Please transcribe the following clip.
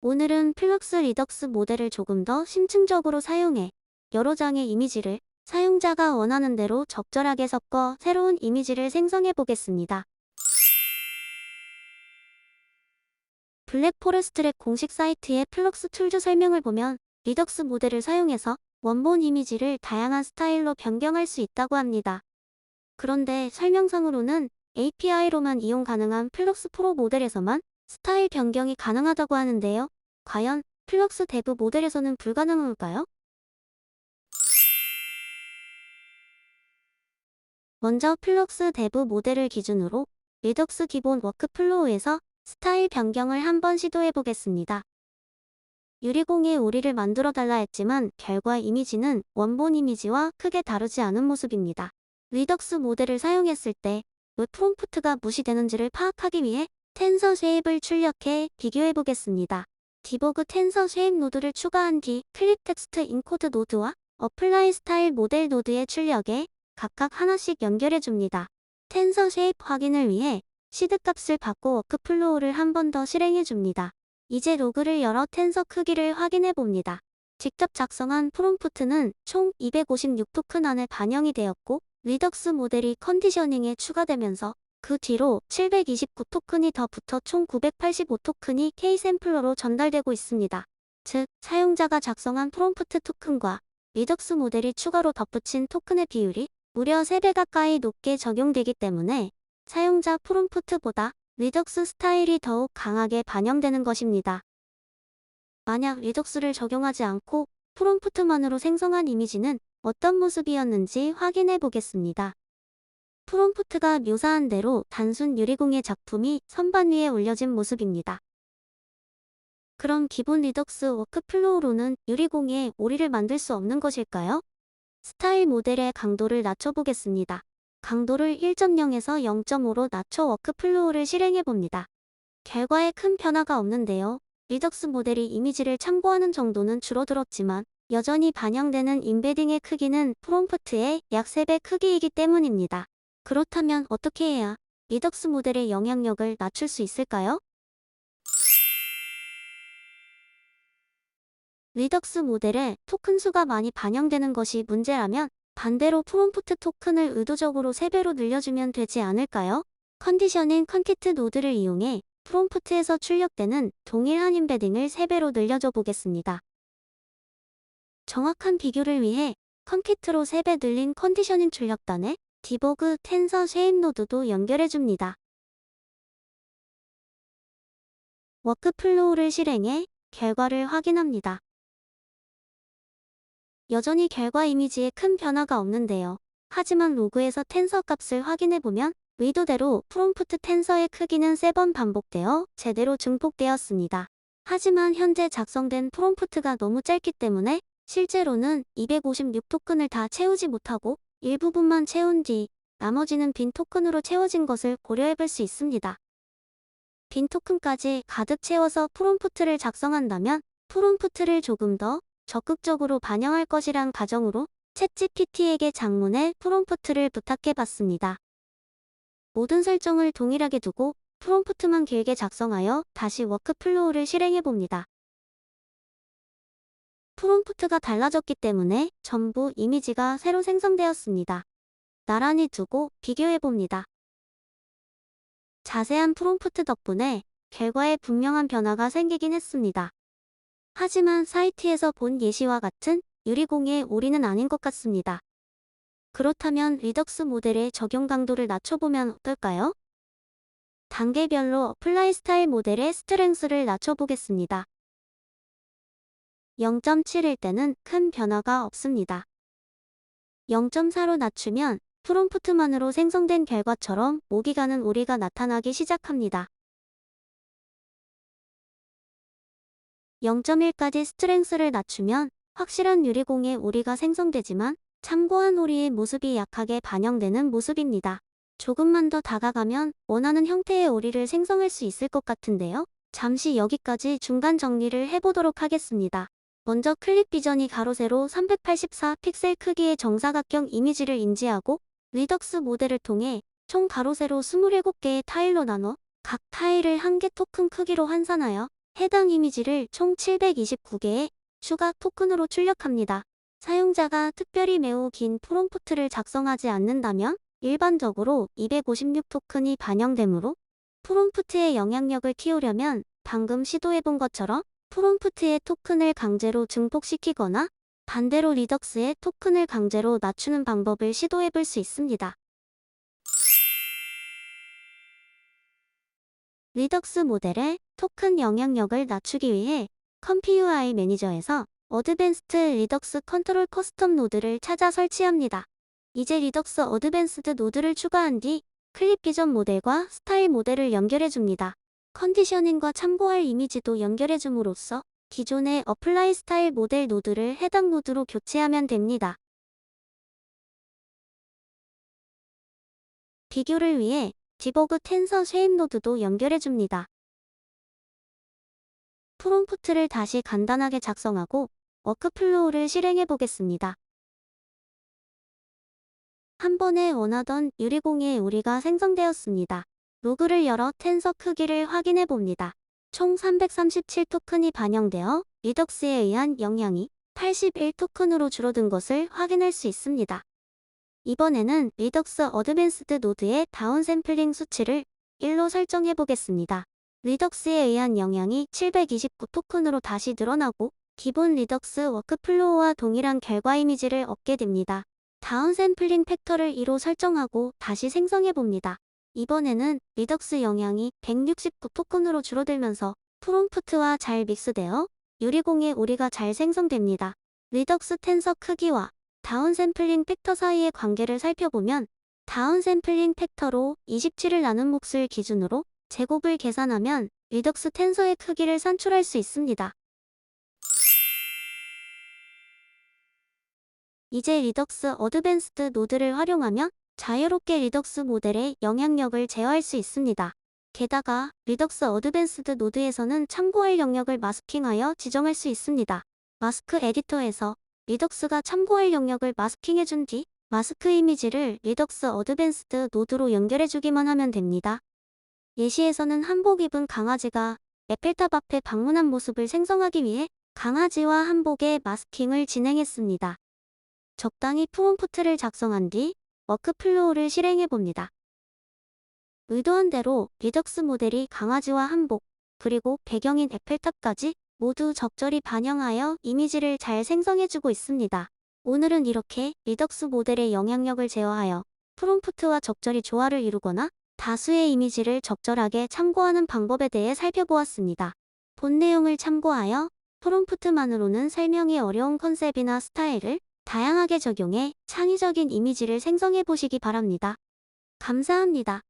오늘은 플럭스 리덕스 모델을 조금 더 심층적으로 사용해 여러 장의 이미지를 사용자가 원하는 대로 적절하게 섞어 새로운 이미지를 생성해 보겠습니다. 블랙포레스트랩 공식 사이트의 플럭스 툴즈 설명을 보면 리덕스 모델을 사용해서 원본 이미지를 다양한 스타일로 변경할 수 있다고 합니다. 그런데 설명상으로는 API로만 이용 가능한 플럭스 프로 모델에서만 스타일 변경이 가능하다고 하는데요. 과연 플럭스 데브 모델에서는 불가능할까요? 먼저 플럭스 데브 모델을 기준으로 리덕스 기본 워크플로우에서 스타일 변경을 한번 시도해 보겠습니다. 유리공예 오리를 만들어 달라 했지만 결과 이미지는 원본 이미지와 크게 다르지 않은 모습입니다. 리덕스 모델을 사용했을 때 왜 프롬프트가 무시되는지를 파악하기 위해 텐서 쉐입을 출력해 비교해 보겠습니다. 디버그 텐서 쉐입 노드를 추가한 뒤 클립 텍스트 인코드 노드와 어플라이 스타일 모델 노드의 출력에 각각 하나씩 연결해 줍니다. 텐서 쉐입 확인을 위해 시드 값을 받고 워크플로우를 한 번 더 실행해 줍니다. 이제 로그를 열어 텐서 크기를 확인해 봅니다. 직접 작성한 프롬프트는 총 256토큰 안에 반영이 되었고 리덕스 모델이 컨디셔닝에 추가되면서 그 뒤로 729토큰이 더 붙어 총 985토큰이 K샘플러로 전달되고 있습니다. 즉, 사용자가 작성한 프롬프트 토큰과 리덕스 모델이 추가로 덧붙인 토큰의 비율이 무려 3배 가까이 높게 적용되기 때문에 사용자 프롬프트보다 리덕스 스타일이 더욱 강하게 반영되는 것입니다. 만약 리덕스를 적용하지 않고 프롬프트만으로 생성한 이미지는 어떤 모습이었는지 확인해 보겠습니다. 프롬프트가 묘사한 대로 단순 유리공예 작품이 선반 위에 올려진 모습입니다. 그럼 기본 리덕스 워크플로우로는 유리공예 오리를 만들 수 없는 것일까요? 스타일 모델의 강도를 낮춰보겠습니다. 강도를 1.0에서 0.5로 낮춰 워크플로우를 실행해 봅니다. 결과에 큰 변화가 없는데요. 리덕스 모델이 이미지를 참고하는 정도는 줄어들었지만 여전히 반영되는 임베딩의 크기는 프롬프트의 약 3배 크기이기 때문입니다. 그렇다면 어떻게 해야 리덕스 모델의 영향력을 낮출 수 있을까요? 리덕스 모델에 토큰 수가 많이 반영되는 것이 문제라면 반대로 프롬프트 토큰을 의도적으로 3배로 늘려주면 되지 않을까요? 컨디셔닝 컨키트 노드를 이용해 프롬프트에서 출력되는 동일한 임베딩을 3배로 늘려줘 보겠습니다. 정확한 비교를 위해 컨키트로 3배 늘린 컨디셔닝 출력단에 디버그 텐서 쉐입 노드도 연결해줍니다. 워크플로우를 실행해 결과를 확인합니다. 여전히 결과 이미지에 큰 변화가 없는데요. 하지만 로그에서 텐서 값을 확인해보면 의도대로 프롬프트 텐서의 크기는 3번 반복되어 제대로 증폭되었습니다. 하지만 현재 작성된 프롬프트가 너무 짧기 때문에 실제로는 256토큰을 다 채우지 못하고 일부분만 채운 뒤 나머지는 빈 토큰으로 채워진 것을 고려해볼 수 있습니다. 빈 토큰까지 가득 채워서 프롬프트를 작성한다면 프롬프트를 조금 더 적극적으로 반영할 것이란 가정으로 챗GPT에게 장문의 프롬프트를 부탁해봤습니다. 모든 설정을 동일하게 두고 프롬프트만 길게 작성하여 다시 워크플로우를 실행해봅니다. 프롬프트가 달라졌기 때문에 전부 이미지가 새로 생성되었습니다. 나란히 두고 비교해봅니다. 자세한 프롬프트 덕분에 결과에 분명한 변화가 생기긴 했습니다. 하지만 사이트에서 본 예시와 같은 유리공예 오리는 아닌 것 같습니다. 그렇다면 리덕스 모델의 적용 강도를 낮춰보면 어떨까요? 단계별로 어플라이 스타일 모델의 스트렝스를 낮춰보겠습니다. 0.7일 때는 큰 변화가 없습니다. 0.4로 낮추면 프롬프트만으로 생성된 결과처럼 목이 가는 오리가 나타나기 시작합니다. 0.1까지 스트렝스를 낮추면 확실한 유리공예 오리가 생성되지만 참고한 오리의 모습이 약하게 반영되는 모습입니다. 조금만 더 다가가면 원하는 형태의 오리를 생성할 수 있을 것 같은데요. 잠시 여기까지 중간 정리를 해보도록 하겠습니다. 먼저 클립 비전이 가로 세로 384 픽셀 크기의 정사각형 이미지를 인지하고 리덕스 모델을 통해 총 가로 세로 27개의 타일로 나눠 각 타일을 1개 토큰 크기로 환산하여 해당 이미지를 총 729개의 추가 토큰으로 출력합니다. 사용자가 특별히 매우 긴 프롬프트를 작성하지 않는다면 일반적으로 256 토큰이 반영되므로 프롬프트의 영향력을 키우려면 방금 시도해본 것처럼 프롬프트의 토큰을 강제로 증폭시키거나 반대로 리덕스의 토큰을 강제로 낮추는 방법을 시도해볼 수 있습니다. 리덕스 모델의 토큰 영향력을 낮추기 위해 컴퓨I 매니저에서 어드밴스드 리덕스 컨트롤 커스텀 노드를 찾아 설치합니다. 이제 리덕스 어드밴스드 노드를 추가한 뒤 클립 기전 모델과 스타일 모델을 연결해줍니다. 컨디셔닝과 참고할 이미지도 연결해줌으로써 기존의 어플라이 스타일 모델 노드를 해당 노드로 교체하면 됩니다. 비교를 위해 디버그 텐서 쉐입 노드도 연결해줍니다. 프롬프트를 다시 간단하게 작성하고 워크플로우를 실행해 보겠습니다. 한 번에 원하던 유리공예 오리가 생성되었습니다. 로그를 열어 텐서 크기를 확인해 봅니다. 총 337 토큰이 반영되어 리덕스에 의한 영향이 81 토큰으로 줄어든 것을 확인할 수 있습니다. 이번에는 리덕스 어드밴스드 노드의 다운샘플링 수치를 1로 설정해 보겠습니다. 리덕스에 의한 영향이 729 토큰으로 다시 늘어나고 기본 리덕스 워크플로우와 동일한 결과 이미지를 얻게 됩니다. 다운샘플링 팩터를 2로 설정하고 다시 생성해 봅니다. 이번에는 리덕스 영향이 169 토큰으로 줄어들면서 프롬프트와 잘 믹스되어 유리공예 오리가 잘 생성됩니다. 리덕스 텐서 크기와 다운샘플링 팩터 사이의 관계를 살펴보면 다운샘플링 팩터로 27을 나눈 몫을 기준으로 제곱을 계산하면 리덕스 텐서의 크기를 산출할 수 있습니다. 이제 리덕스 어드밴스드 노드를 활용하면 자유롭게 리덕스 모델의 영향력을 제어할 수 있습니다. 게다가 리덕스 어드밴스드 노드에서는 참고할 영역을 마스킹하여 지정할 수 있습니다. 마스크 에디터에서 리덕스가 참고할 영역을 마스킹해준 뒤 마스크 이미지를 리덕스 어드밴스드 노드로 연결해주기만 하면 됩니다. 예시에서는 한복 입은 강아지가 에펠탑 앞에 방문한 모습을 생성하기 위해 강아지와 한복의 마스킹을 진행했습니다. 적당히 프롬프트를 작성한 뒤 워크플로우를 실행해봅니다. 의도한 대로 리덕스 모델이 강아지와 한복, 그리고 배경인 에펠탑까지 모두 적절히 반영하여 이미지를 잘 생성해주고 있습니다. 오늘은 이렇게 리덕스 모델의 영향력을 제어하여 프롬프트와 적절히 조화를 이루거나 다수의 이미지를 적절하게 참고하는 방법에 대해 살펴보았습니다. 본 내용을 참고하여 프롬프트만으로는 설명이 어려운 컨셉이나 스타일을 다양하게 적용해 창의적인 이미지를 생성해 보시기 바랍니다. 감사합니다.